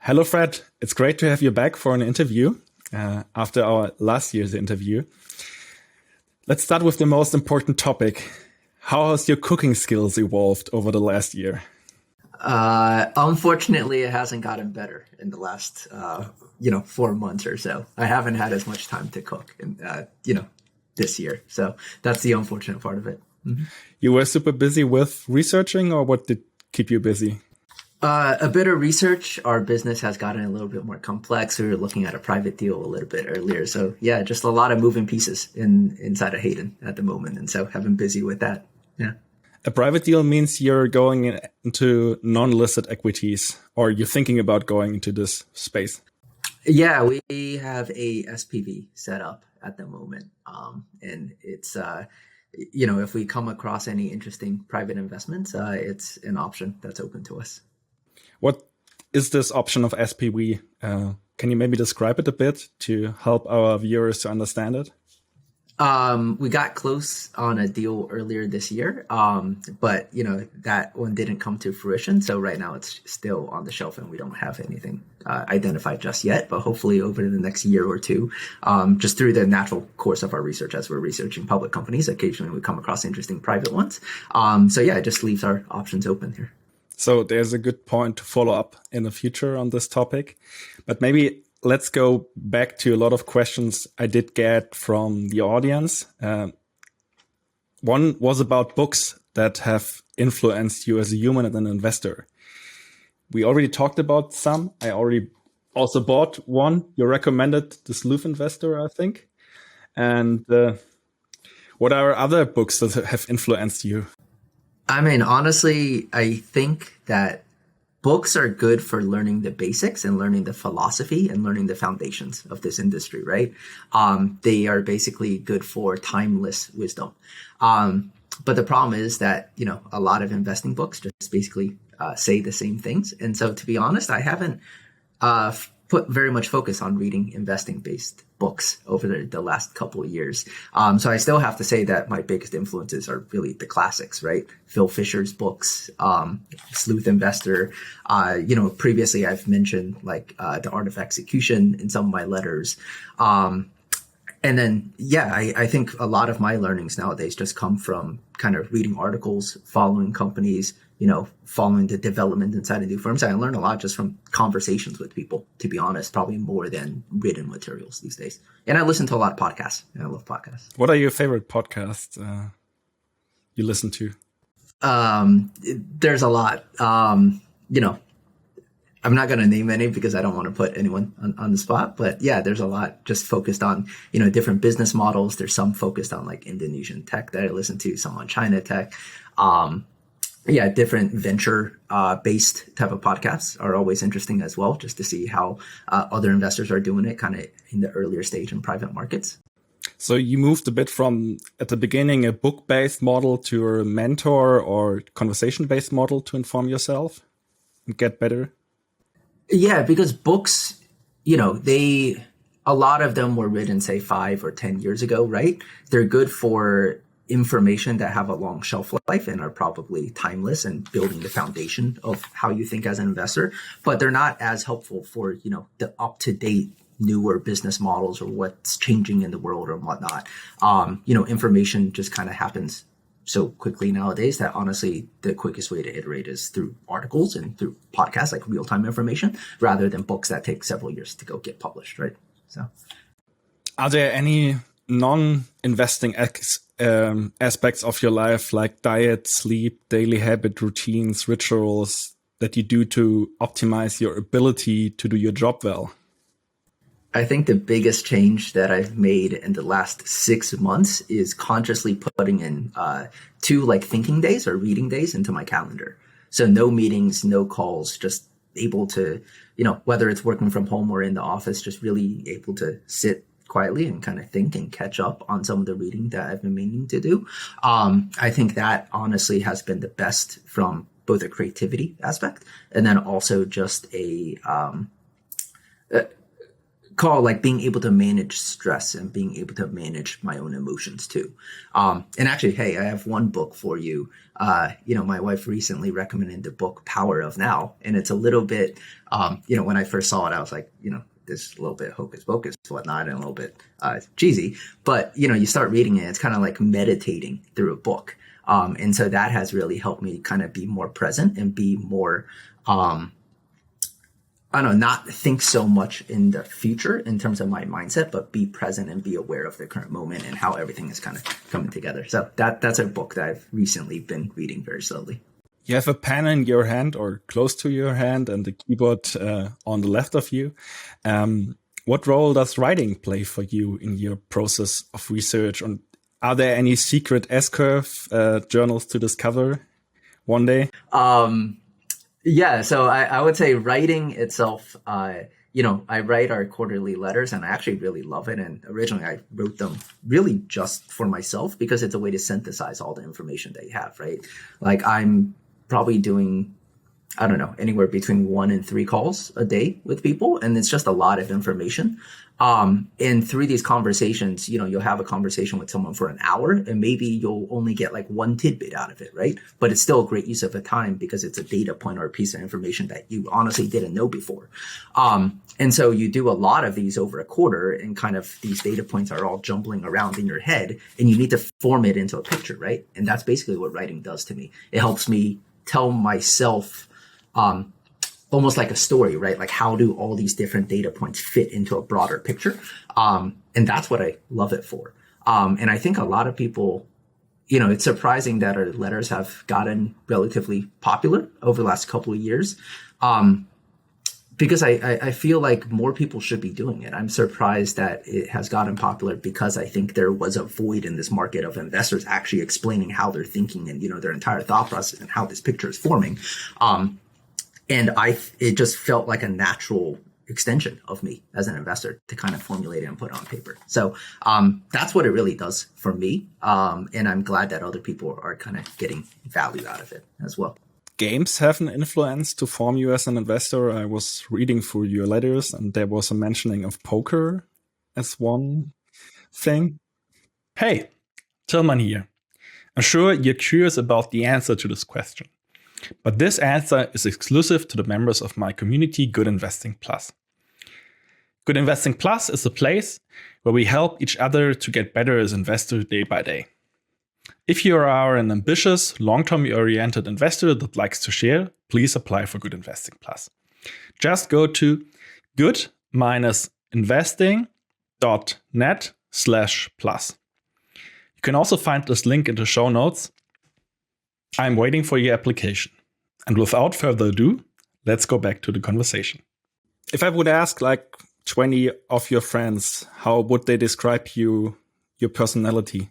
Hello, Fred. It's great to have you back for an interview after our last year's interview. Let's start with the most important topic. How has your cooking skills evolved over the last year? Unfortunately, it hasn't gotten better in the last, 4 months or so. I haven't had as much time to cook, this year. So that's the unfortunate part of it. Mm-hmm. You were super busy with researching, or what did keep you busy? A bit of research. Our business has gotten a little bit more complex. We were looking at a private deal a little bit earlier. So yeah, just a lot of moving pieces inside of Hayden at the moment. And so have been busy with that. Yeah. A private deal means you're going into non-listed equities, or you're thinking about going into this space. Yeah, we have a SPV set up at the moment. And it's, if we come across any interesting private investments, it's an option that's open to us. What is this option of SPV? Can you maybe describe it a bit to help our viewers to understand it? We got close on a deal earlier this year, but that one didn't come to fruition. So right now it's still on the shelf and we don't have anything identified just yet. But hopefully over the next year or two, just through the natural course of our research as we're researching public companies, occasionally we come across interesting private ones. So yeah, it just leaves our options open here. So there's a good point to follow up in the future on this topic. But maybe let's go back to a lot of questions I did get from the audience. One was about books that have influenced you as a human and an investor. We already talked about some. I already also bought one. You recommended The Sleuth Investor, I think. And what are other books that have influenced you? I mean, honestly, I think that books are good for learning the basics and learning the philosophy and learning the foundations of this industry, right? They are basically good for timeless wisdom. But the problem is that, a lot of investing books just basically say the same things. And so to be honest, I haven't put very much focus on reading investing-based books over the last couple of years. So I still have to say that my biggest influences are really the classics, right? Phil Fisher's books, Sleuth Investor. Previously I've mentioned The Art of Execution in some of my letters. And then, I think a lot of my learnings nowadays just come from kind of reading articles, following companies, following the development inside of new firms. I learn a lot just from conversations with people, to be honest, probably more than written materials these days. And I listen to a lot of podcasts, and I love podcasts. What are your favorite podcasts you listen to? There's a lot. I'm not going to name any because I don't want to put anyone on the spot, but yeah, there's a lot just focused on, different business models. There's some focused on Indonesian tech that I listen to, some on China tech. Different venture based type of podcasts are always interesting as well, just to see how other investors are doing it kind of in the earlier stage in private markets. So you moved a bit from, at the beginning, a book-based model to a mentor or conversation-based model to inform yourself and get better? Yeah, because books, a lot of them were written, say, 5 or 10 years ago, right? They're good for information that have a long shelf life and are probably timeless and building the foundation of how you think as an investor, but they're not as helpful for, the up-to-date newer business models or what's changing in the world or whatnot. Information just kind of happens so quickly nowadays that honestly, the quickest way to iterate is through articles and through podcasts, like real-time information, rather than books that take several years to go get published, right? So, are there any non-investing aspects of your life, like diet, sleep, daily habit, routines, rituals, that you do to optimize your ability to do your job well? I think the biggest change that I've made in the last 6 months is consciously putting in 2 thinking days or reading days into my calendar. So no meetings, no calls, just able to, whether it's working from home or in the office, just really able to sit quietly and kind of think and catch up on some of the reading that I've been meaning to do. I think that honestly has been the best from both a creativity aspect and then also just a call like being able to manage stress and being able to manage my own emotions too. And actually, hey, I have one book for you. My wife recently recommended the book Power of Now. And it's a little bit, when I first saw it, I was like, this a little bit hocus pocus, whatnot, and a little bit cheesy. But, you start reading it, it's kind of like meditating through a book. And so that has really helped me kind of be more present and be more, not think so much in the future in terms of my mindset, but be present and be aware of the current moment and how everything is kind of coming together. So that's a book that I've recently been reading very slowly. You have a pen in your hand or close to your hand and the keyboard on the left of you. What role does writing play for you in your process of research? And are there any secret S-curve journals to discover one day? Yeah, so I would say writing itself, I write our quarterly letters and I actually really love it. And originally I wrote them really just for myself because it's a way to synthesize all the information that you have, right? Like I'm probably doing, I don't know, anywhere between 1 and 3 calls a day with people. And it's just a lot of information. And through these conversations, you'll have a conversation with someone for an hour and maybe you'll only get like one tidbit out of it, right? But it's still a great use of a time because it's a data point or a piece of information that you honestly didn't know before. And so you do a lot of these over a quarter and kind of these data points are all jumbling around in your head and you need to form it into a picture, right? And that's basically what writing does to me. It helps me tell myself, almost like a story, right? Like how do all these different data points fit into a broader picture? And that's what I love it for. And I think a lot of people, it's surprising that our letters have gotten relatively popular over the last couple of years. Because I feel like more people should be doing it. I'm surprised that it has gotten popular because I think there was a void in this market of investors actually explaining how they're thinking and, their entire thought process and how this picture is forming. And it just felt like a natural extension of me as an investor to kind of formulate it and put it on paper. So that's what it really does for me. And I'm glad that other people are kind of getting value out of it as well. Games have an influence to form you as an investor. I was reading through your letters and there was a mentioning of poker as one thing. Hey, Tillman here. I'm sure you're curious about the answer to this question. But this answer is exclusive to the members of my community, Good Investing Plus. Good Investing Plus is a place where we help each other to get better as investors day by day. If you are an ambitious, long-term oriented investor that likes to share, please apply for Good Investing Plus. Just go to good-investing.net/plus. You can also find this link in the show notes. I'm waiting for your application. And without further ado, let's go back to the conversation. If I would ask like 20 of your friends, how would they describe your personality?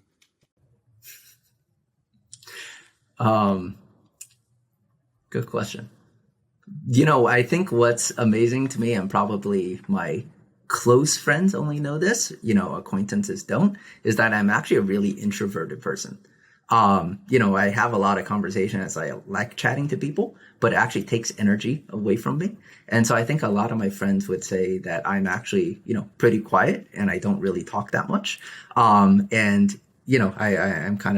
Good question. I think what's amazing to me, and probably my close friends only know this, acquaintances don't, is that I'm actually a really introverted person. I have a lot of conversations. I like chatting to people, but it actually takes energy away from me. And so I think a lot of my friends would say that I'm actually, pretty quiet and I don't really talk that much. I'm kind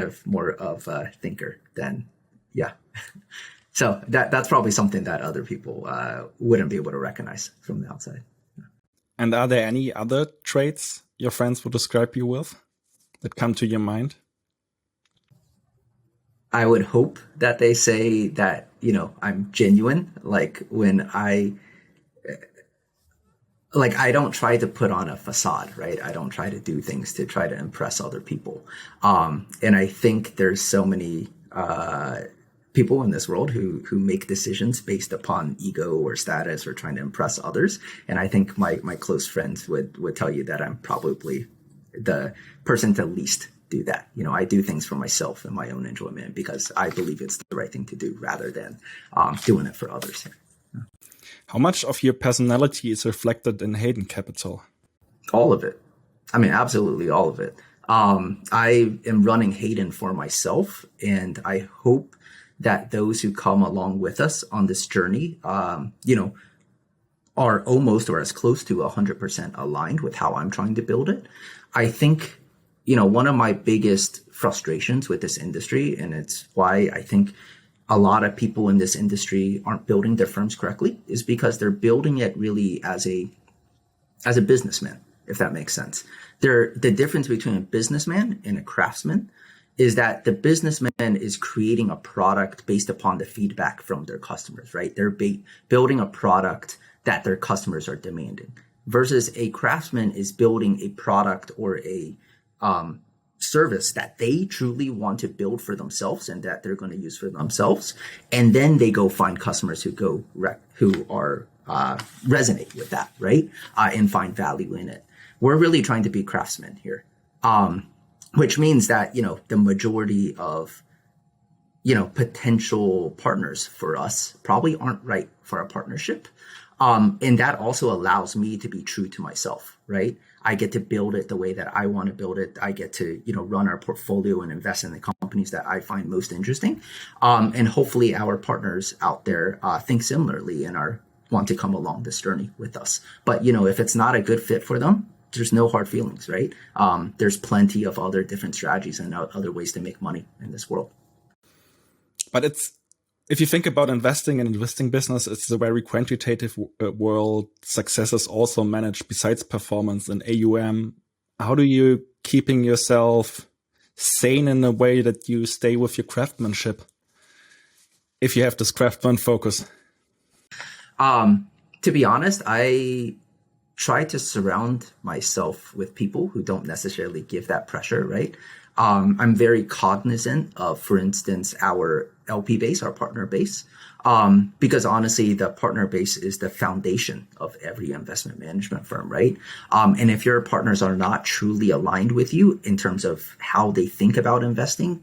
of more of a thinker than, yeah. So that's probably something that other people wouldn't be able to recognize from the outside. And are there any other traits your friends would describe you with that come to your mind? I would hope that they say that, I'm genuine. Like when I don't try to put on a facade, right? I don't try to do things to try to impress other people. And I think there's so many people in this world who make decisions based upon ego or status or trying to impress others. And I think my close friends would tell you that I'm probably the person to least do that. I do things for myself and my own enjoyment because I believe it's the right thing to do rather than doing it for others. How much of your personality is reflected in Hayden Capital? All of it. I mean, absolutely all of it. I am running Hayden for myself, and I hope that those who come along with us on this journey, are almost or as close to 100% aligned with how I'm trying to build it. I think, one of my biggest frustrations with this industry, and it's why I think a lot of people in this industry aren't building their firms correctly, is because they're building it really as a businessman, if that makes sense. The difference between a businessman and a craftsman is that the businessman is creating a product based upon the feedback from their customers, right? They're building a product that their customers are demanding, versus a craftsman is building a product or a service that they truly want to build for themselves and that they're going to use for themselves. And then they go find customers who resonate with that, right? And find value in it. We're really trying to be craftsmen here. Which means that, the majority of, potential partners for us probably aren't right for a partnership. And that also allows me to be true to myself, right? I get to build it the way that I want to build it. I get to, run our portfolio and invest in the companies that I find most interesting. And hopefully our partners out there think similarly and want to come along this journey with us. But, if it's not a good fit for them, there's no hard feelings, right? There's plenty of other different strategies and other ways to make money in this world. But if you think about investing in investing business, it's a very quantitative world. Success is also managed besides performance and AUM. How do you keeping yourself sane in a way that you stay with your craftsmanship if you have this craftsman focus? To be honest, I try to surround myself with people who don't necessarily give that pressure, right? I'm very cognizant of, for instance, our LP base, our partner base, because honestly, the partner base is the foundation of every investment management firm, right? And if your partners are not truly aligned with you in terms of how they think about investing,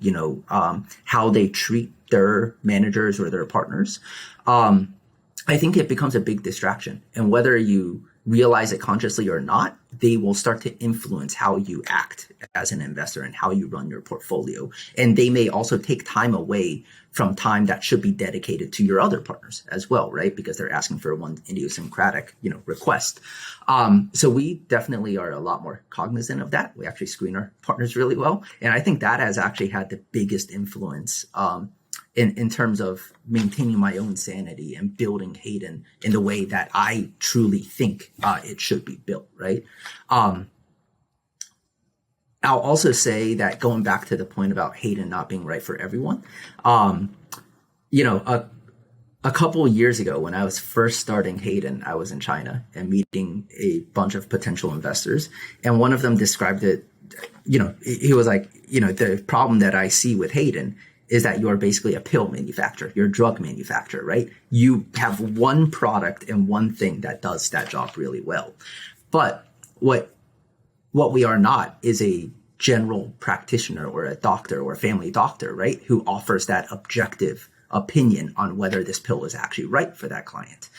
how they treat their managers or their partners, I think it becomes a big distraction. And whether you realize it consciously or not, they will start to influence how you act as an investor and how you run your portfolio. And they may also take time away from time that should be dedicated to your other partners as well, right? Because they're asking for one idiosyncratic, request. So we definitely are a lot more cognizant of that. We actually screen our partners really well. And I think that has actually had the biggest influence in terms of maintaining my own sanity and building Hayden in the way that I truly think it should be built, right? I'll also say that, going back to the point about Hayden not being right for everyone, a couple of years ago when I was first starting Hayden, I was in China and meeting a bunch of potential investors, and one of them described it, he was like, the problem that I see with Hayden is that you are basically a pill manufacturer. You're a drug manufacturer, right? You have one product and one thing that does that job really well. But what we are not is a general practitioner or a doctor or a family doctor, right? Who offers that objective opinion on whether this pill is actually right for that client.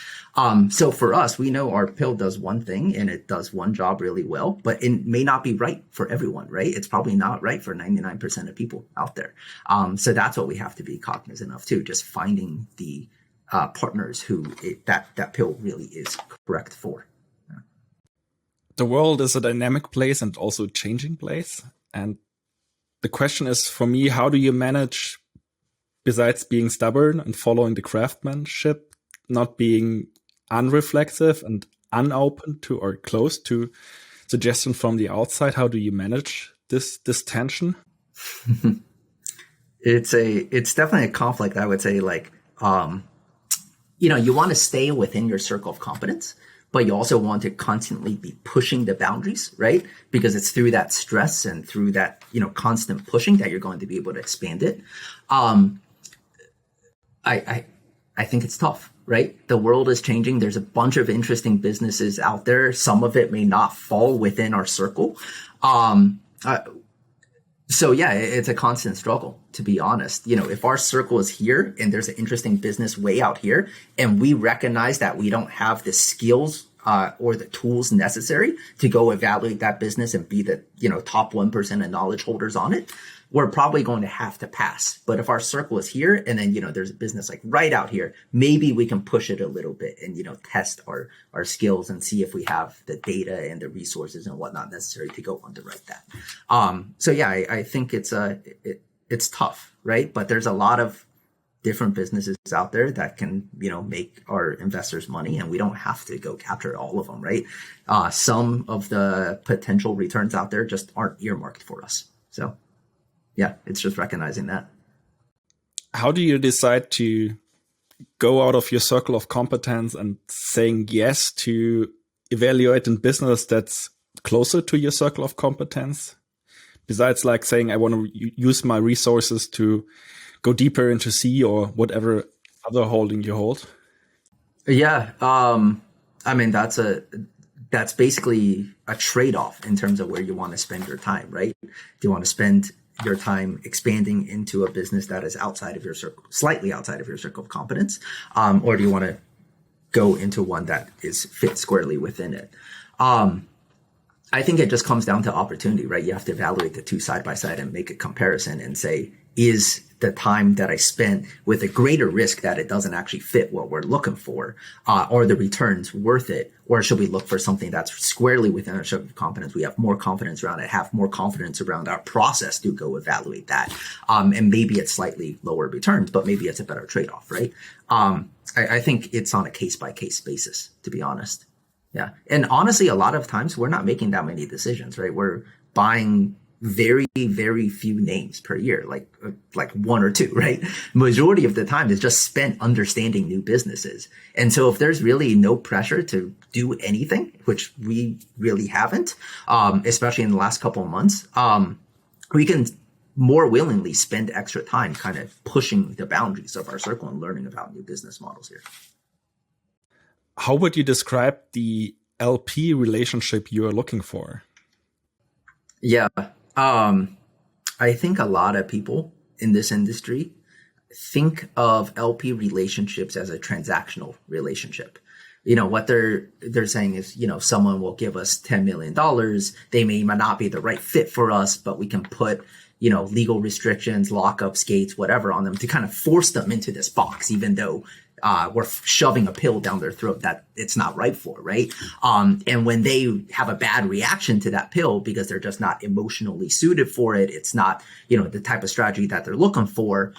So for us, we know our pill does one thing and it does one job really well, but it may not be right for everyone, right? It's probably not right for 99% of people out there. So that's what we have to be cognizant of too, just finding the partners who that pill really is correct for. The world is a dynamic place and also a changing place. And the question is, for me, how do you manage, besides being stubborn and following the craftsmanship, not being unreflexive and unopen to or close to suggestion from the outside? How do you manage this tension? It's definitely a conflict. I would say, like, you want to stay within your circle of competence, but you also want to constantly be pushing the boundaries, right? Because it's through that stress and through that, constant pushing that you're going to be able to expand it. I think it's tough, right? The world is changing. There's a bunch of interesting businesses out there. Some of it may not fall within our circle. So yeah, it's a constant struggle, to be honest. If our circle is here and there's an interesting business way out here, and we recognize that we don't have the skills or the tools necessary to go evaluate that business and be the top 1% of knowledge holders on it, we're probably going to have to pass. But if our circle is here and then, there's a business like right out here, maybe we can push it a little bit and, test our skills and see if we have the data and the resources and whatnot necessary to go underwrite that. So yeah, I think it's tough, right? But there's a lot of different businesses out there that can, make our investors money, and we don't have to go capture all of them, right? Some of the potential returns out there just aren't earmarked for us. So yeah, it's just recognizing that. How do you decide to go out of your circle of competence and saying yes to evaluating business that's closer to your circle of competence? Besides like saying, I want to use my resources to go deeper into C or whatever other holding you hold? Yeah. I mean, that's basically a trade-off in terms of where you want to spend your time, right? Do you want to spend your time expanding into a business that is outside of your circle, slightly outside of your circle of competence? Or do you want to go into one that is fit squarely within it? I think it just comes down to opportunity, right? You have to evaluate the two side by side and make a comparison and say, is the time that I spent with a greater risk that it doesn't actually fit what we're looking for, or the returns worth it? Or should we look for something that's squarely within our circle of competence? We have more confidence around it, have more confidence around our process to go evaluate that. And maybe it's slightly lower returns, but maybe it's a better trade-off, right? I think it's on a case-by-case basis, to be honest. Yeah. And honestly, a lot of times we're not making that many decisions, right? We're buying very, very few names per year, like one or two, right? Majority of the time is just spent understanding new businesses. And so if there's really no pressure to do anything, which we really haven't, especially in the last couple of months, we can more willingly spend extra time kind of pushing the boundaries of our circle and learning about new business models here. How would you describe the LP relationship you are looking for? Yeah. I think a lot of people in this industry think of LP relationships as a transactional relationship. What they're saying is, someone will give us $10 million. They may not be the right fit for us, but we can put, legal restrictions, lockups, gates, whatever on them to kind of force them into this box, even though we're shoving a pill down their throat that it's not right for, right? And when they have a bad reaction to that pill because they're just not emotionally suited for it, it's not, the type of strategy that they're looking for,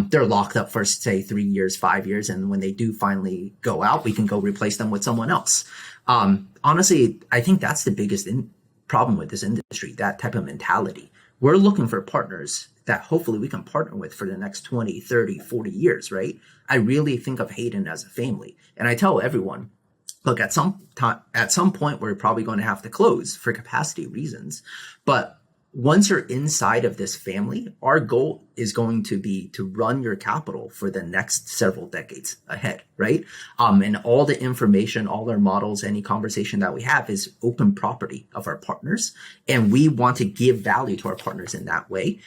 they're locked up for, say, 3 years, 5 years. And when they do finally go out, we can go replace them with someone else. Honestly, I think that's the biggest problem with this industry, that type of mentality. We're looking for partners that hopefully we can partner with for the next 20, 30, 40 years, right? I really think of Hayden as a family. And I tell everyone, look, at some point, we're probably going to have to close for capacity reasons. But once you're inside of this family, our goal is going to be to run your capital for the next several decades ahead, right? And all the information, all our models, any conversation that we have is open property of our partners. And we want to give value to our partners in that way.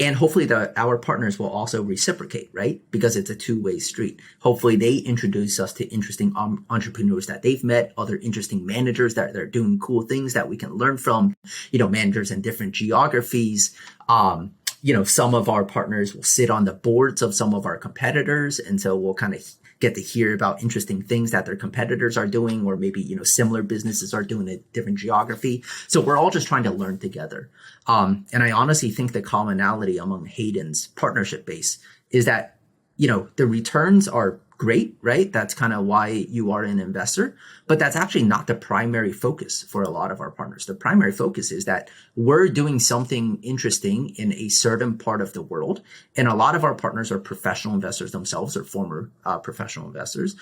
And hopefully our partners will also reciprocate, right? Because it's a two-way street. Hopefully they introduce us to interesting entrepreneurs that they've met, other interesting managers that are doing cool things that we can learn from, managers in different geographies. Some of our partners will sit on the boards of some of our competitors. And so we'll kind of get to hear about interesting things that their competitors are doing, or maybe, similar businesses are doing in a different geography. So we're all just trying to learn together. And I honestly think the commonality among Hayden's partnership base is that, the returns are great, right? That's kind of why you are an investor, but that's actually not the primary focus for a lot of our partners. The primary focus is that we're doing something interesting in a certain part of the world. And a lot of our partners are professional investors themselves, or former professional investors.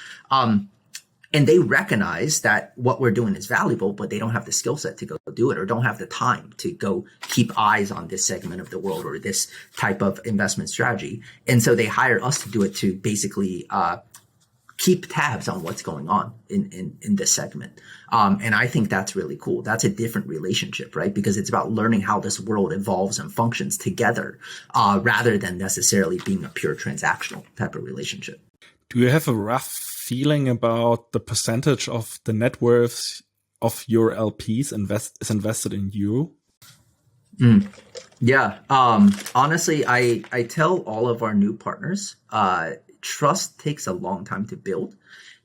And they recognize that what we're doing is valuable, but they don't have the skill set to go do it, or don't have the time to go keep eyes on this segment of the world or this type of investment strategy. And so they hire us to do it, to basically keep tabs on what's going on in this segment. And I think that's really cool. That's a different relationship, right? Because it's about learning how this world evolves and functions together, rather than necessarily being a pure transactional type of relationship. Do you have a rough feeling about the percentage of the net worths of your LPs is invested in you? Yeah. Honestly, I tell all of our new partners, trust takes a long time to build.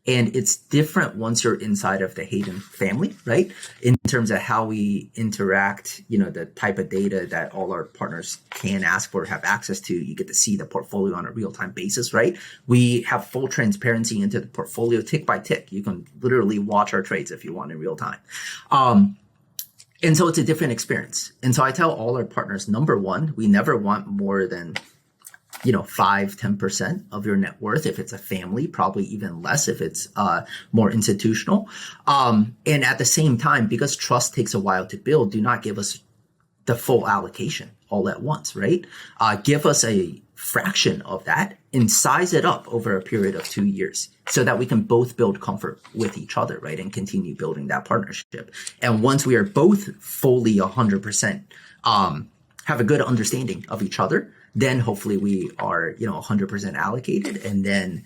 And it's different once you're inside of the Hayden family, right? In terms of how we interact, the type of data that all our partners can ask for, have access to. You get to see the portfolio on a real-time basis, right? We have full transparency into the portfolio tick by tick. You can literally watch our trades if you want in real time. And so it's a different experience. And so I tell all our partners, number one, we never want more than 5-10% of your net worth. If it's a family, probably even less if it's more institutional. And at the same time, because trust takes a while to build, do not give us the full allocation all at once, right? Give us a fraction of that and size it up over a period of 2 years so that we can both build comfort with each other, right? And continue building that partnership. And once we are both fully 100% have a good understanding of each other, then hopefully we are, 100% allocated, and then,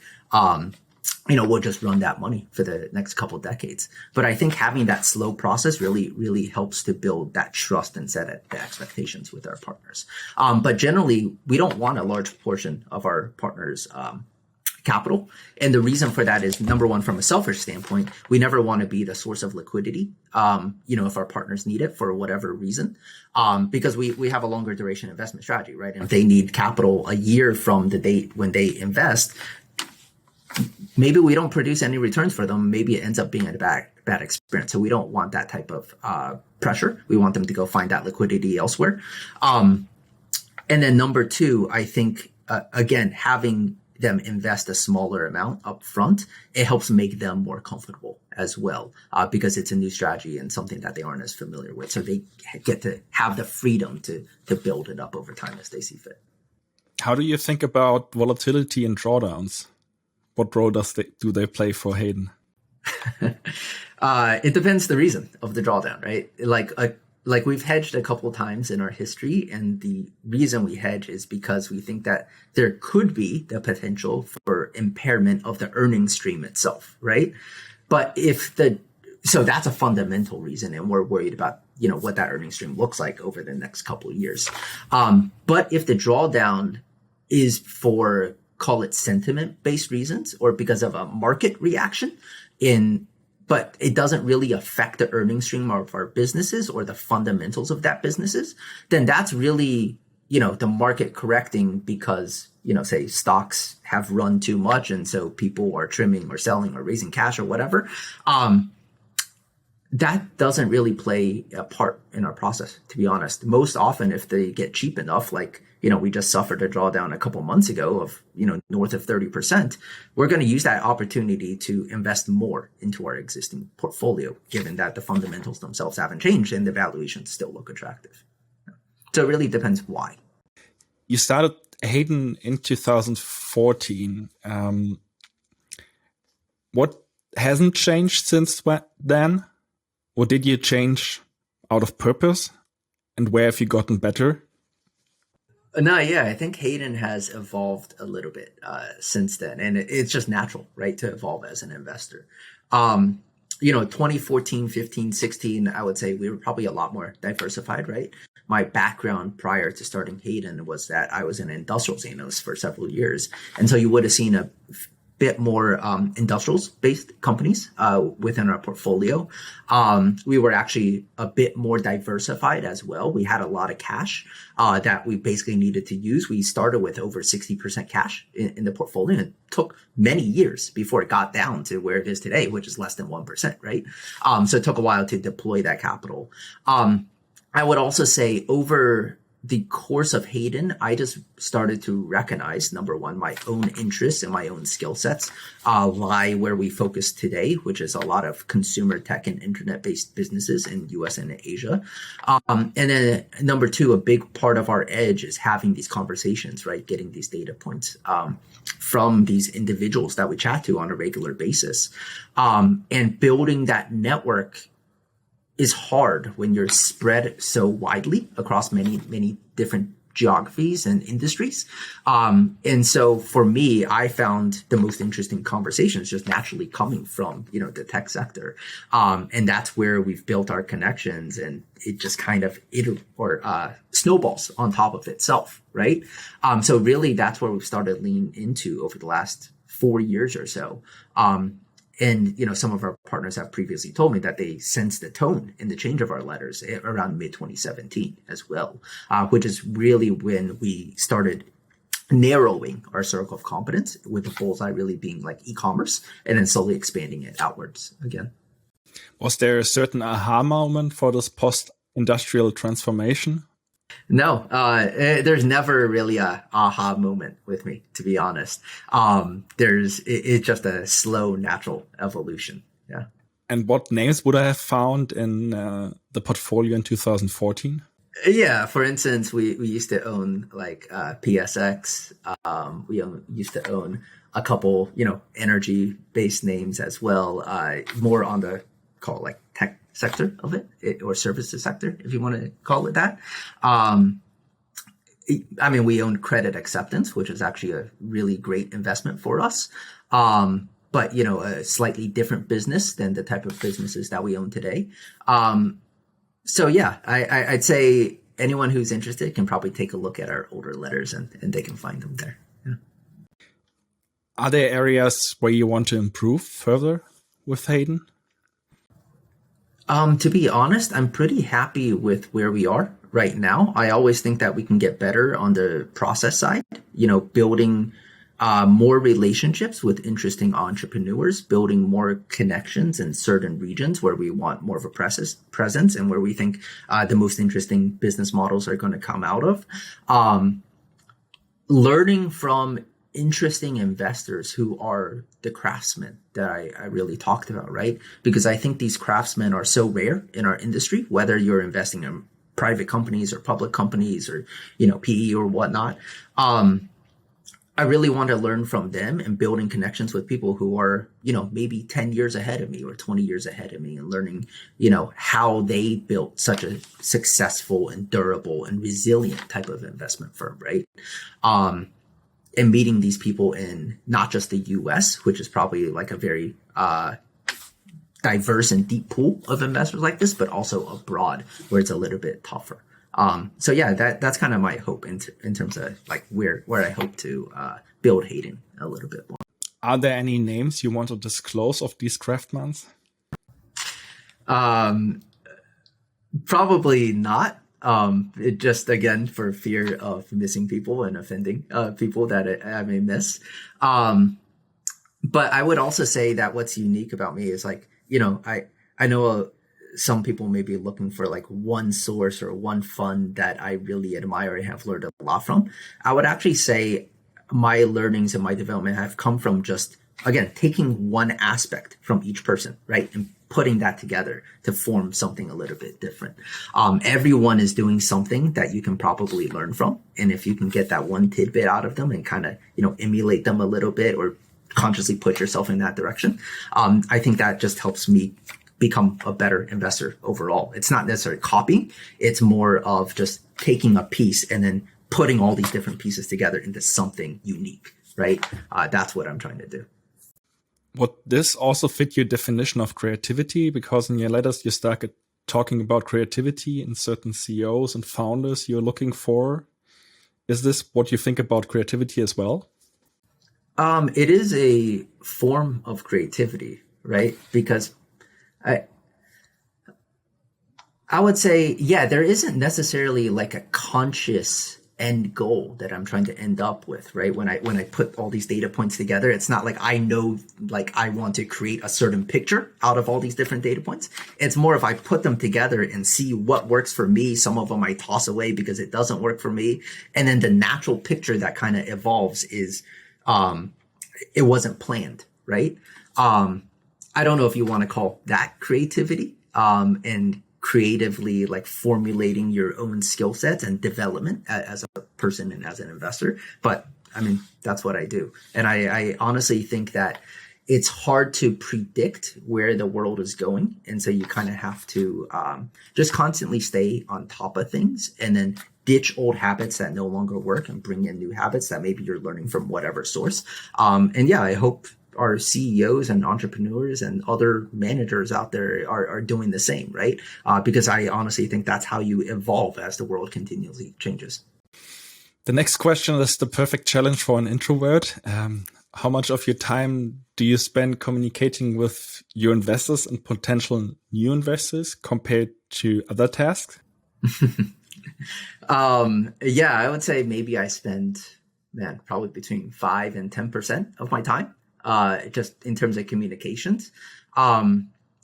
we'll just run that money for the next couple of decades. But I think having that slow process really, really helps to build that trust and set the expectations with our partners. But generally, we don't want a large portion of our partners' capital. And the reason for that is, number one, from a selfish standpoint, we never want to be the source of liquidity, if our partners need it for whatever reason, because we have a longer duration investment strategy, right? And if they need capital a year from the date when they invest, maybe we don't produce any returns for them. Maybe it ends up being a bad experience. So we don't want that type of pressure. We want them to go find that liquidity elsewhere. And then number two, I think, again, having them invest a smaller amount up front, it helps make them more comfortable as well, because it's a new strategy and something that they aren't as familiar with. So they get to have the freedom to build it up over time as they see fit. How do you think about volatility and drawdowns? What role do they play for Hayden? It depends the reason of the drawdown, right? Like we've hedged a couple of times in our history, and the reason we hedge is because we think that there could be the potential for impairment of the earning stream itself, right? But so that's a fundamental reason, and we're worried about what that earning stream looks like over the next couple of years. But if the drawdown is for, call it sentiment-based reasons, or because of a market reaction but it doesn't really affect the earning stream of our businesses or the fundamentals of that businesses, then that's really, the market correcting because, say stocks have run too much and so people are trimming or selling or raising cash or whatever. That doesn't really play a part in our process, to be honest. Most often, if they get cheap enough, like, we just suffered a drawdown a couple months ago of, north of 30%, we're going to use that opportunity to invest more into our existing portfolio, given that the fundamentals themselves haven't changed and the valuations still look attractive. So it really depends why. You started Hayden in 2014. What hasn't changed since then? Or did you change out of purpose? And where have you gotten better? No, yeah, I think Hayden has evolved a little bit since then. And it's just natural, right, to evolve as an investor. 2014, 15, 16, I would say we were probably a lot more diversified, right? My background prior to starting Hayden was that I was an industrials analyst for several years. And so you would have seen a bit more industrials-based companies within our portfolio. We were actually a bit more diversified as well. We had a lot of cash that we basically needed to use. We started with over 60% cash in the portfolio. It took many years before it got down to where it is today, which is less than 1%, right? So it took a while to deploy that capital. I would also say over the course of Hayden, I just started to recognize, number one, my own interests and my own skill sets lie where we focus today, which is a lot of consumer tech and internet-based businesses in US and Asia. And then number two, a big part of our edge is having these conversations, right? Getting these data points from these individuals that we chat to on a regular basis. And building that network is hard when you're spread so widely across many different geographies and industries. And so for me, I found the most interesting conversations just naturally coming from, the tech sector. And that's where we've built our connections, and it just kind of snowballs on top of itself, right? So really that's where we've started leaning into over the last 4 years or so. And, some of our partners have previously told me that they sensed the tone in the change of our letters around mid 2017 as well, which is really when we started narrowing our circle of competence, with the bullseye really being like e-commerce, and then slowly expanding it outwards again. Was there a certain aha moment for this post-industrial transformation? No, there's never really a aha moment with me, to be honest. It's just a slow, natural evolution. Yeah. And what names would I have found in the portfolio in 2014? Yeah, for instance, we used to own like PSX. We used to own a couple, energy-based names as well, more on the call it like tech sector of it, or services sector, if you want to call it that. We own Credit Acceptance, which is actually a really great investment for us. But, a slightly different business than the type of businesses that we own today. So yeah, I'd say anyone who's interested can probably take a look at our older letters, and they can find them there. Yeah. Are there areas where you want to improve further with Hayden? To be honest, I'm pretty happy with where we are right now. I always think that we can get better on the process side, building more relationships with interesting entrepreneurs, building more connections in certain regions where we want more of a presence and where we think the most interesting business models are going to come out of. Learning from interesting investors who are the craftsmen that I really talked about, right? Because I think these craftsmen are so rare in our industry, whether you're investing in private companies or public companies or, PE or whatnot. I really want to learn from them and building connections with people who are, maybe 10 years ahead of me or 20 years ahead of me, and learning, how they built such a successful and durable and resilient type of investment firm, right? And meeting these people in not just the US, which is probably like a very diverse and deep pool of investors like this, but also abroad where it's a little bit tougher. So yeah, that's kind of my hope in terms of like where I hope to build Hayden a little bit more. Are there any names you want to disclose of these craftsmen? Probably not. It just, again, for fear of missing people and offending people that I may miss. But I would also say that what's unique about me is like, I know some people may be looking for like one source or one fund that I really admire and have learned a lot from. I would actually say my learnings and my development have come from just, again, taking one aspect from each person, right? And putting that together to form something a little bit different. Everyone is doing something that you can probably learn from. And if you can get that one tidbit out of them and kind of, emulate them a little bit or consciously put yourself in that direction, I think that just helps me become a better investor overall. It's not necessarily copying. It's more of just taking a piece and then putting all these different pieces together into something unique, right? That's what I'm trying to do. Would this also fit your definition of creativity? Because in your letters, you started talking about creativity in certain CEOs and founders you're looking for. Is this what you think about creativity as well? It is a form of creativity, right? Because I would say, yeah, there isn't necessarily like a conscious end goal that I'm trying to end up with, right? When I put all these data points together, it's not like I know, like I want to create a certain picture out of all these different data points. It's more if I put them together and see what works for me. Some of them I toss away because it doesn't work for me. And then the natural picture that kind of evolves is, it wasn't planned, right? I don't know if you want to call that creativity, and creatively like formulating your own skill sets and development as a person and as an investor. But I mean, that's what I do. And I honestly think that it's hard to predict where the world is going. And so you kind of have to just constantly stay on top of things and then ditch old habits that no longer work and bring in new habits that maybe you're learning from whatever source. And yeah, I hope our CEOs and entrepreneurs and other managers out there are doing the same, right? Because I honestly think that's how you evolve as the world continually changes. The next question is the perfect challenge for an introvert. How much of your time do you spend communicating with your investors and potential new investors compared to other tasks? Yeah, I would say maybe I spend, probably between 5 and 10% of my time, just in terms of communications.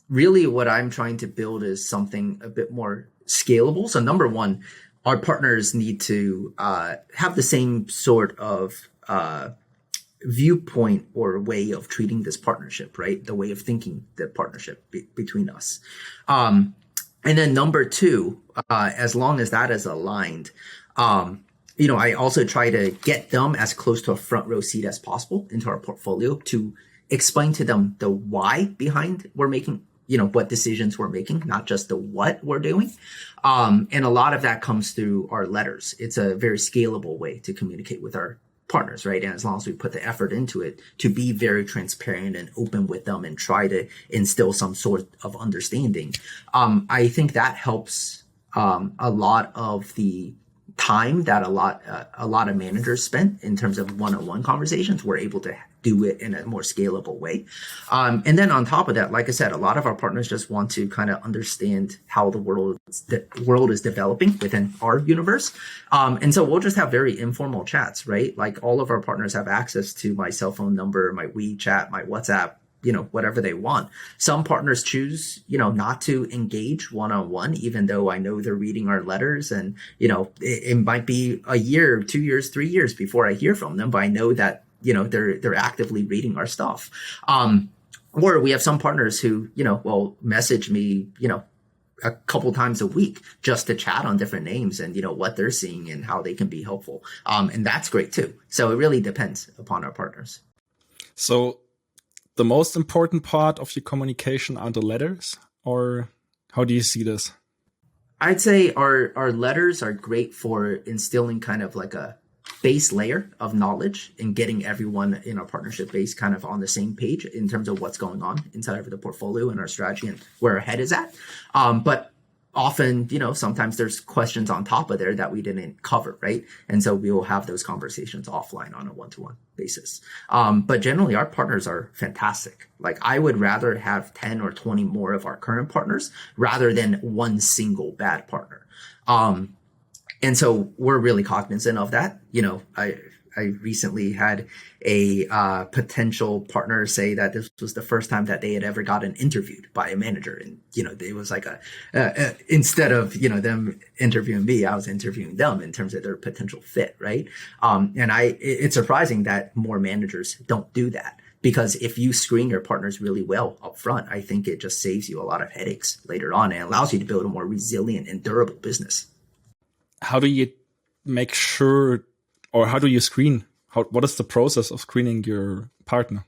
Really what I'm trying to build is something a bit more scalable. So number one, our partners need to have the same sort of viewpoint or way of treating this partnership, right? The way of thinking the partnership between us. And then number two, as long as that is aligned, I also try to get them as close to a front row seat as possible into our portfolio to explain to them the why behind we're making, what decisions we're making, not just the what we're doing. And a lot of that comes through our letters. It's a very scalable way to communicate with our partners, right? And as long as we put the effort into it to be very transparent and open with them and try to instill some sort of understanding, I think that helps a lot of the time that a lot of managers spent in terms of one-on-one conversations. We're able to do it in a more scalable way. And then on top of that, like I said, a lot of our partners just want to kind of understand how the world is developing within our universe. And so we'll just have very informal chats, right? Like all of our partners have access to my cell phone number, my WeChat, my WhatsApp, whatever they want. Some partners choose, not to engage one-on-one, even though I know they're reading our letters and, it might be a year, 2 years, 3 years before I hear from them, but I know that, they're actively reading our stuff. Or we have some partners who, will message me, a couple times a week just to chat on different names and, what they're seeing and how they can be helpful. And that's great too. So it really depends upon our partners. So the most important part of your communication are the letters, or how do you see this? I'd say our letters are great for instilling kind of like a base layer of knowledge and getting everyone in our partnership base kind of on the same page in terms of what's going on inside of the portfolio and our strategy and where our head is at. But often, sometimes there's questions on top of there that we didn't cover, right? And so we will have those conversations offline on a one-to-one basis. But generally, our partners are fantastic. Like I would rather have 10 or 20 more of our current partners rather than one single bad partner. And so we're really cognizant of that. I recently had a potential partner say that this was the first time that they had ever gotten interviewed by a manager. And, it was like instead of, them interviewing me, I was interviewing them in terms of their potential fit, right? And it's surprising that more managers don't do that. Because if you screen your partners really well up front, I think it just saves you a lot of headaches later on and allows you to build a more resilient and durable business. How do you make sure, or how do you screen? What is the process of screening your partner?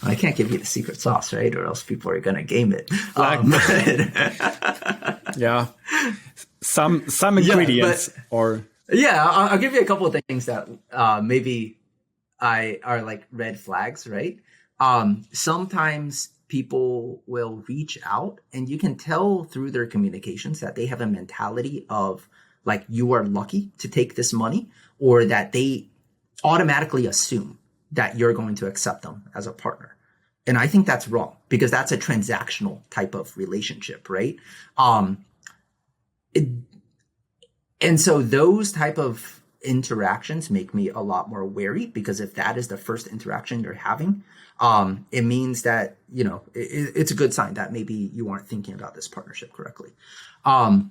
I can't give you the secret sauce, right? Or else people are going to game it. Yeah, some ingredients, I'll give you a couple of things that maybe are like red flags, right? Sometimes people will reach out and you can tell through their communications that they have a mentality of like, you are lucky to take this money, or that they automatically assume that you're going to accept them as a partner. And I think that's wrong because that's a transactional type of relationship, right? And so those type of interactions make me a lot more wary, because if that is the first interaction you're having, it means that, it's a good sign that maybe you aren't thinking about this partnership correctly. Other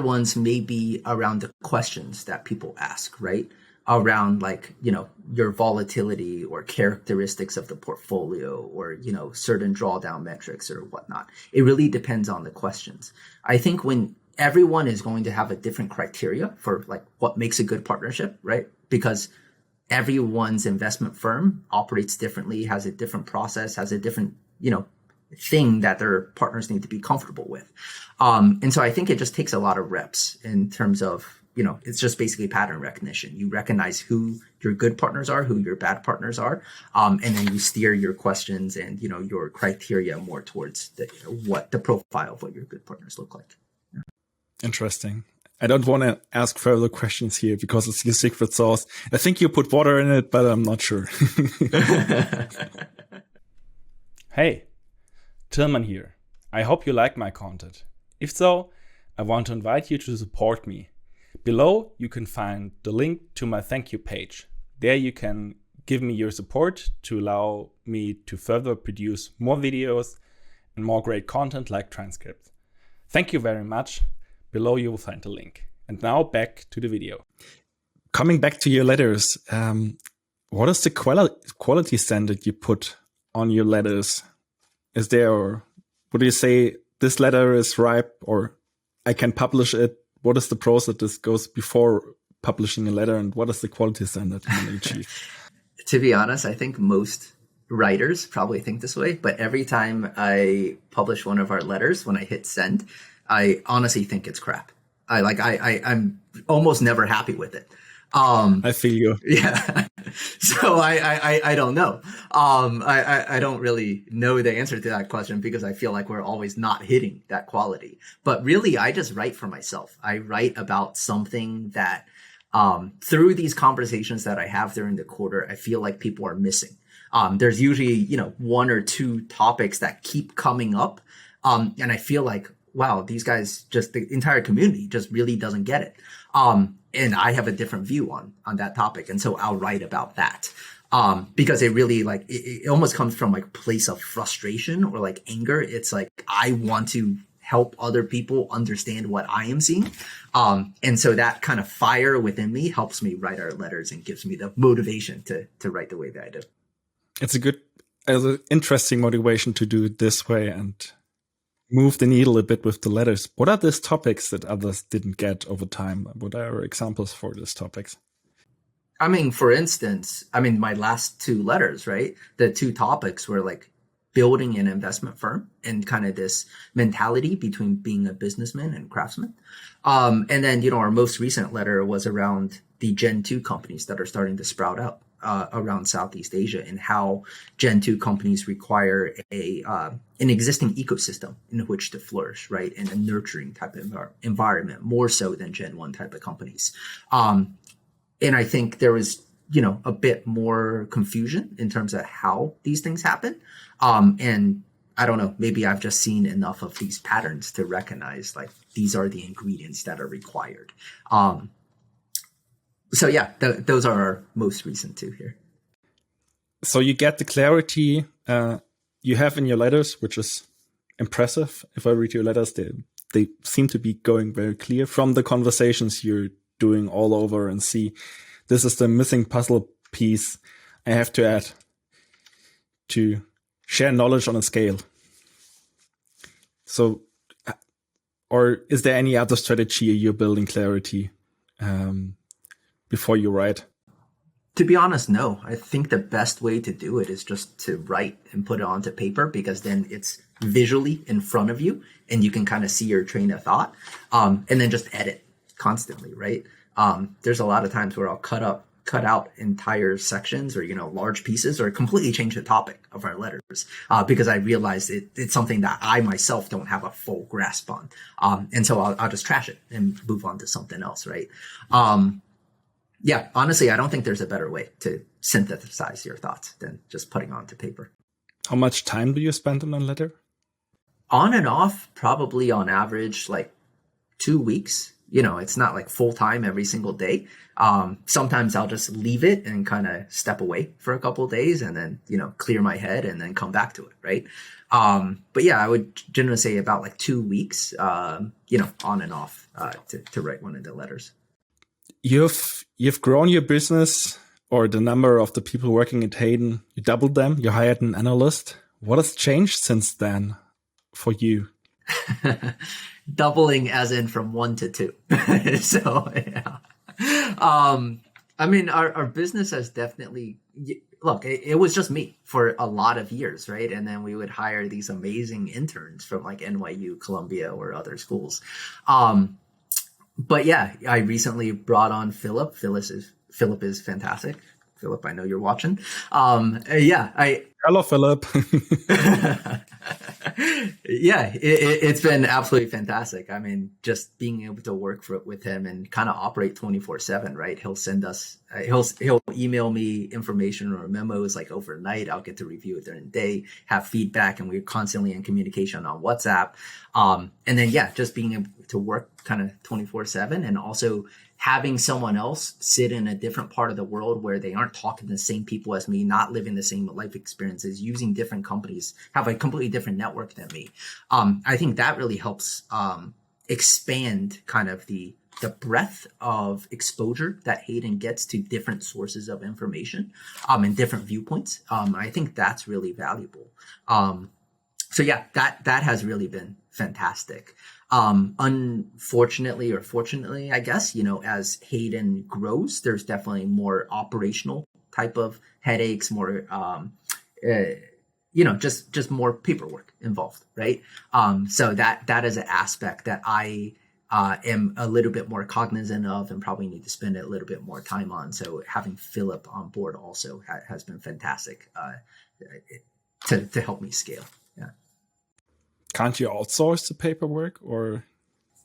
ones may be around the questions that people ask, right? Around like, your volatility or characteristics of the portfolio or, certain drawdown metrics or whatnot. It really depends on the questions. I think when everyone is going to have a different criteria for like what makes a good partnership, right? Because everyone's investment firm operates differently, has a different process, has a different, thing that their partners need to be comfortable with. And so I think it just takes a lot of reps in terms of, it's just basically pattern recognition. You recognize who your good partners are, who your bad partners are, and then you steer your questions and, your criteria more towards what the profile of what your good partners look like. Yeah. Interesting. I don't want to ask further questions here because it's your secret sauce. I think you put water in it, but I'm not sure. Hey, Tillman here. I hope you like my content. If so, I want to invite you to support me. Below, you can find the link to my thank you page. There you can give me your support to allow me to further produce more videos and more great content like transcripts. Thank you very much. Below you will find the link. And now back to the video. Coming back to your letters, what is the quality standard you put on your letters? Is there, or would you say this letter is ripe or I can publish it? What is the process that goes before publishing a letter, and what is the quality standard you want to achieve? To be honest, I think most writers probably think this way, but every time I publish one of our letters, when I hit send, I honestly think it's crap. I'm almost never happy with it. I feel you. Yeah. So I don't know. I don't really know the answer to that question because I feel like we're always not hitting that quality. But really, I just write for myself. I write about something that through these conversations that I have during the quarter, I feel like people are missing. There's usually, one or two topics that keep coming up. And I feel like, wow, these guys, just the entire community just really doesn't get it. And I have a different view on that topic. And so I'll write about that. Because it really it almost comes from a place of frustration or anger. It's like, I want to help other people understand what I am seeing. And so that kind of fire within me helps me write our letters and gives me the motivation to write the way that I do. It's an interesting motivation to do it this way and move the needle a bit with the letters. What are these topics that others didn't get over time? What are examples for these topics? For instance, my last two letters, right? The two topics were building an investment firm and kind of this mentality between being a businessman and craftsman. And then, our most recent letter was around the Gen 2 companies that are starting to sprout out around Southeast Asia and how Gen 2 companies require an existing ecosystem in which to flourish, right? And a nurturing type of environment, more so than Gen 1 type of companies. And I think there was, a bit more confusion in terms of how these things happen. And I don't know, maybe I've just seen enough of these patterns to recognize these are the ingredients that are required. So yeah, those are our most recent two here. So you get the clarity you have in your letters, which is impressive. If I read your letters, they seem to be going very clear from the conversations you're doing all over and see this is the missing puzzle piece I have to add to share knowledge on a scale. So, or is there any other strategy you're building clarity before you write? To be honest, no. I think the best way to do it is just to write and put it onto paper because then it's visually in front of you and you can kind of see your train of thought and then just edit constantly, right? There's a lot of times where I'll cut out entire sections or, large pieces or completely change the topic of our letters because I realized it's something that I myself don't have a full grasp on. And so I'll just trash it and move on to something else, right? Yeah, honestly, I don't think there's a better way to synthesize your thoughts than just putting onto paper. How much time do you spend on a letter? On and off, probably on average, 2 weeks. It's not full time every single day. Sometimes I'll just leave it and kind of step away for a couple of days and then, clear my head and then come back to it. Right. But yeah, I would generally say about 2 weeks, on and off, to write one of the letters. You've grown your business or the number of the people working at Hayden. You doubled them. You hired an analyst. What has changed since then for you? Doubling as in from 1 to 2. So, yeah. Our business has definitely, look, it was just me for a lot of years, right? And then we would hire these amazing interns from like NYU, Columbia, or other schools. But yeah, I recently brought on Philip. Philip is fantastic. Philip, I know you're watching. Hello, Philip. Yeah, it's been absolutely fantastic. I mean, just being able to work with him and kind of operate 24/7, right? He'll send us, he'll email me information or memos like overnight. I'll get to review it during the day, have feedback, and we're constantly in communication on WhatsApp. And then, yeah, just being able to work kind of 24/7, and also having someone else sit in a different part of the world where they aren't talking to the same people as me, not living the same life experiences, using different companies, have a completely different network than me. I think that really helps expand kind of the breadth of exposure that Hayden gets to different sources of information and different viewpoints. I think that's really valuable. So yeah, that has really been fantastic. Unfortunately or fortunately, I guess, as Hayden grows, there's definitely more operational type of headaches, more, just more paperwork involved, right? So that is an aspect that I am a little bit more cognizant of and probably need to spend a little bit more time on. So having Philip on board also has been fantastic to help me scale. Yeah. Can't you outsource the paperwork or?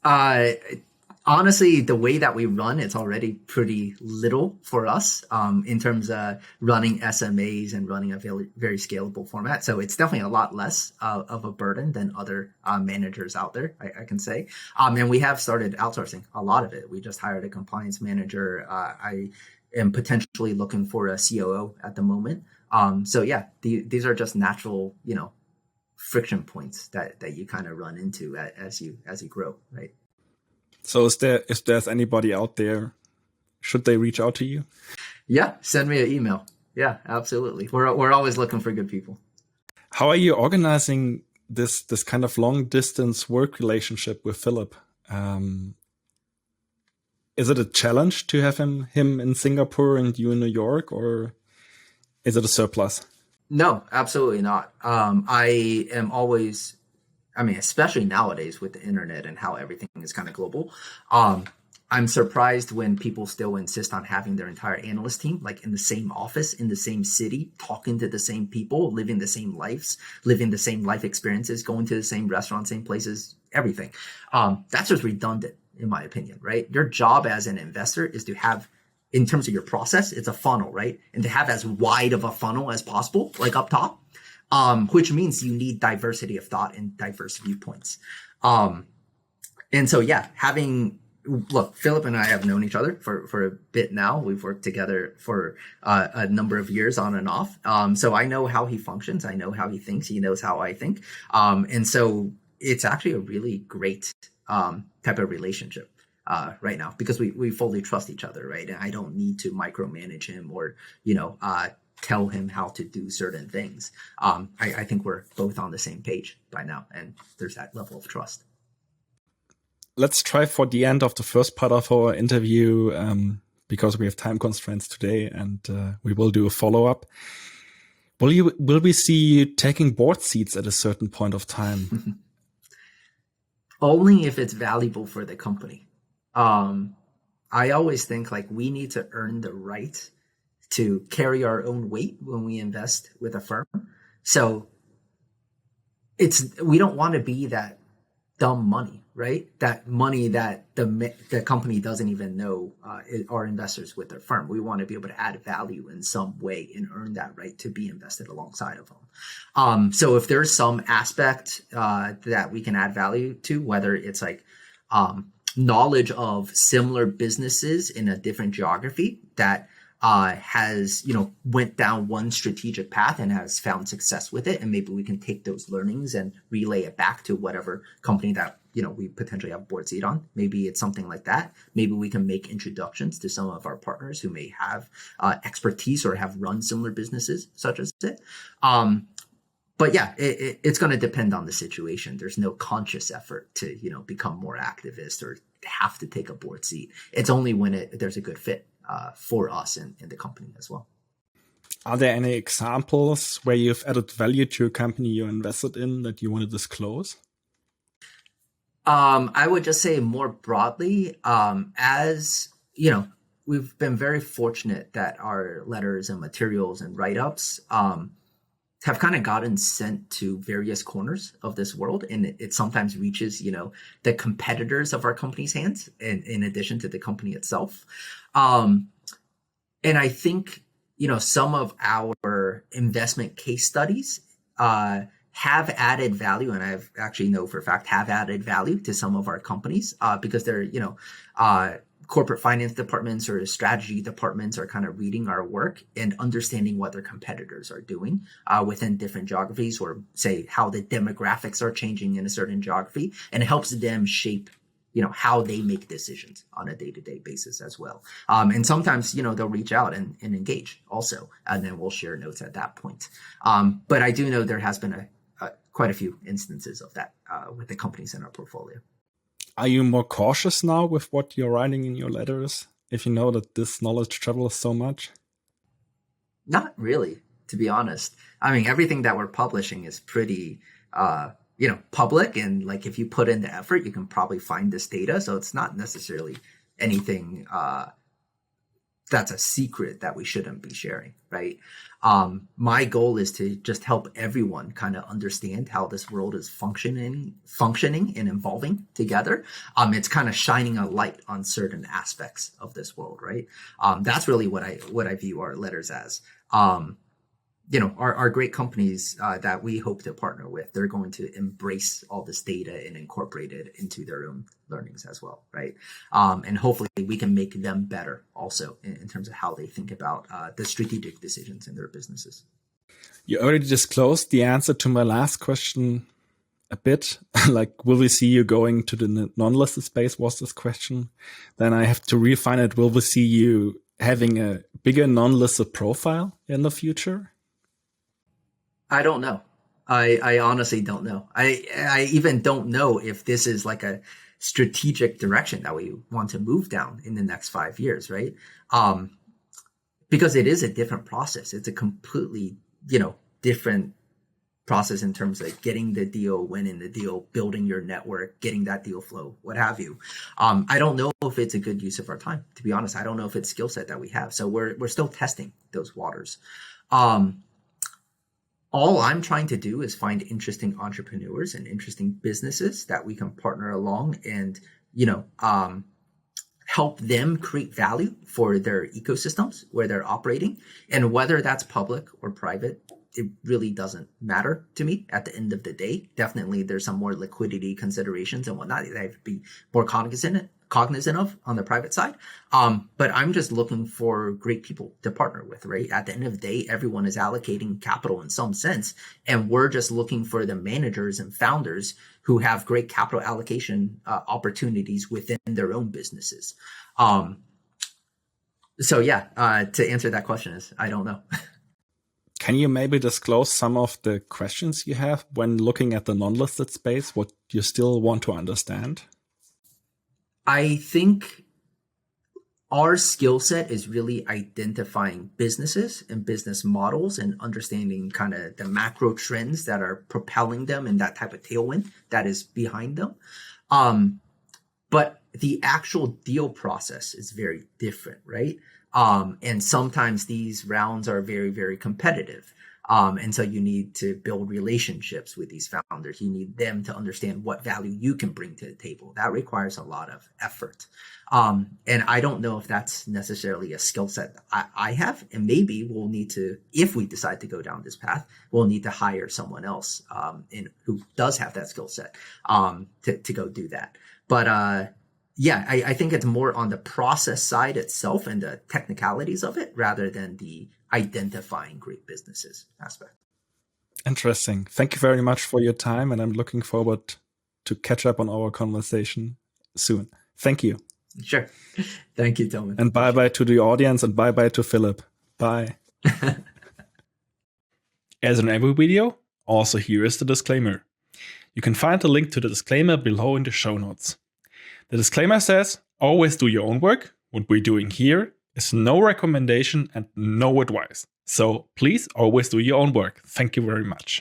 Honestly, the way that we run, it's already pretty little for us in terms of running SMAs and running a very, very scalable format. So it's definitely a lot less of a burden than other managers out there, I can say. And we have started outsourcing a lot of it. We just hired a compliance manager. I am potentially looking for a COO at the moment. So yeah, these are just natural, friction points that you kind of run into as you grow, right? So if there's anybody out there, should they reach out to you? Yeah, send me an email. Yeah, absolutely. We're always looking for good people. How are you organizing this kind of long distance work relationship with Philip? Is it a challenge to have him in Singapore and you in New York, or is it a surplus? No, absolutely not. I am always, especially nowadays with the internet and how everything is kind of global. I'm surprised when people still insist on having their entire analyst team like in the same office, in the same city, talking to the same people, living the same lives, living the same life experiences, going to the same restaurants, same places, everything. That's just redundant, in my opinion, right? Your job as an investor is to have, in terms of your process, it's a funnel, right? And to have as wide of a funnel as possible, like up top, which means you need diversity of thought and diverse viewpoints. And so, yeah, look, Philip and I have known each other for a bit now. We've worked together for a number of years on and off. So I know how he functions. I know how he thinks. He knows how I think. And so it's actually a really great type of relationship. Right now, because we fully trust each other, right? And I don't need to micromanage him or, tell him how to do certain things. I think we're both on the same page by now, and there's that level of trust. Let's try for the end of the first part of our interview, because we have time constraints today, and we will do a follow-up. Will we see you taking board seats at a certain point of time? Only if it's valuable for the company. I always think like we need to earn the right to carry our own weight when we invest with a firm. So we don't want to be that dumb money, right? That money that the company doesn't even know are investors with their firm. We want to be able to add value in some way and earn that right to be invested alongside of them. So if there's some aspect that we can add value to, whether it's like knowledge of similar businesses in a different geography that has, went down one strategic path and has found success with it. And maybe we can take those learnings and relay it back to whatever company that, we potentially have a board seat on. Maybe it's something like that. Maybe we can make introductions to some of our partners who may have expertise or have run similar businesses such as it. But yeah, it's going to depend on the situation. There's no conscious effort to, become more activist or have to take a board seat. It's only when there's a good fit for us and the company as well. Are there any examples where you've added value to a company you invested in that you want to disclose? I would just say more broadly, as you know, we've been very fortunate that our letters and materials and write-ups have kind of gotten sent to various corners of this world, and it sometimes reaches, the competitors of our company's hands, in addition to the company itself. And I think, some of our investment case studies have added value, and I've actually know for a fact have added value to some of our companies because they're, corporate finance departments or strategy departments are kind of reading our work and understanding what their competitors are doing within different geographies, or say how the demographics are changing in a certain geography, and it helps them shape how they make decisions on a day-to-day basis as well. And sometimes, they'll reach out and engage also, and then we'll share notes at that point. But I do know there has been quite a few instances of that with the companies in our portfolio. Are you more cautious now with what you're writing in your letters, if you know that this knowledge travels so much? Not really, to be honest. I mean, everything that we're publishing is pretty, public, and like if you put in the effort, you can probably find this data. So it's not necessarily anything that's a secret that we shouldn't be sharing, right? My goal is to just help everyone kind of understand how this world is functioning and evolving together. It's kind of shining a light on certain aspects of this world, right? That's really what I view our letters as. Our great companies that we hope to partner with, they're going to embrace all this data and incorporate it into their own learnings as well, right? And hopefully we can make them better also in terms of how they think about the strategic decisions in their businesses. You already disclosed the answer to my last question a bit. Like, will we see you going to the non-listed space was this question. Then I have to refine it. Will we see you having a bigger non-listed profile in the future? I don't know. I honestly don't know. I even don't know if this is like a strategic direction that we want to move down in the next 5 years, right? Because it is a different process. It's a completely, different process in terms of getting the deal, winning the deal, building your network, getting that deal flow, what have you. I don't know if it's a good use of our time, to be honest. I don't know if it's skill set that we have. So we're still testing those waters. All I'm trying to do is find interesting entrepreneurs and interesting businesses that we can partner along and, help them create value for their ecosystems where they're operating. And whether that's public or private, it really doesn't matter to me at the end of the day. Definitely there's some more liquidity considerations and whatnot that I have to be more cognizant of on the private side. But I'm just looking for great people to partner with, right? At the end of the day, everyone is allocating capital in some sense, and we're just looking for the managers and founders who have great capital allocation opportunities within their own businesses. So yeah, to answer that question is, I don't know. Can you maybe disclose some of the questions you have when looking at the non-listed space, what you still want to understand? I think our skill set is really identifying businesses and business models and understanding kind of the macro trends that are propelling them and that type of tailwind that is behind them. But the actual deal process is very different, right? And sometimes these rounds are very, very competitive. And so you need to build relationships with these founders. You need them to understand what value you can bring to the table. That requires a lot of effort. And I don't know if that's necessarily a skill set I have. And maybe we'll need to, if we decide to go down this path, we'll need to hire someone else who does have that skill set to go do that. But I think it's more on the process side itself and the technicalities of it rather than the identifying great businesses aspect. Interesting. Thank you very much for your time, and I'm looking forward to catch up on our conversation soon. Thank you. Sure. Thank you, Tillman. And bye-bye to the audience, and bye-bye to Philip. Bye. As in every video, also here is the disclaimer. You can find the link to the disclaimer below in the show notes. The disclaimer says, always do your own work. What we're doing here is is no recommendation and no advice. So please always do your own work. Thank you very much.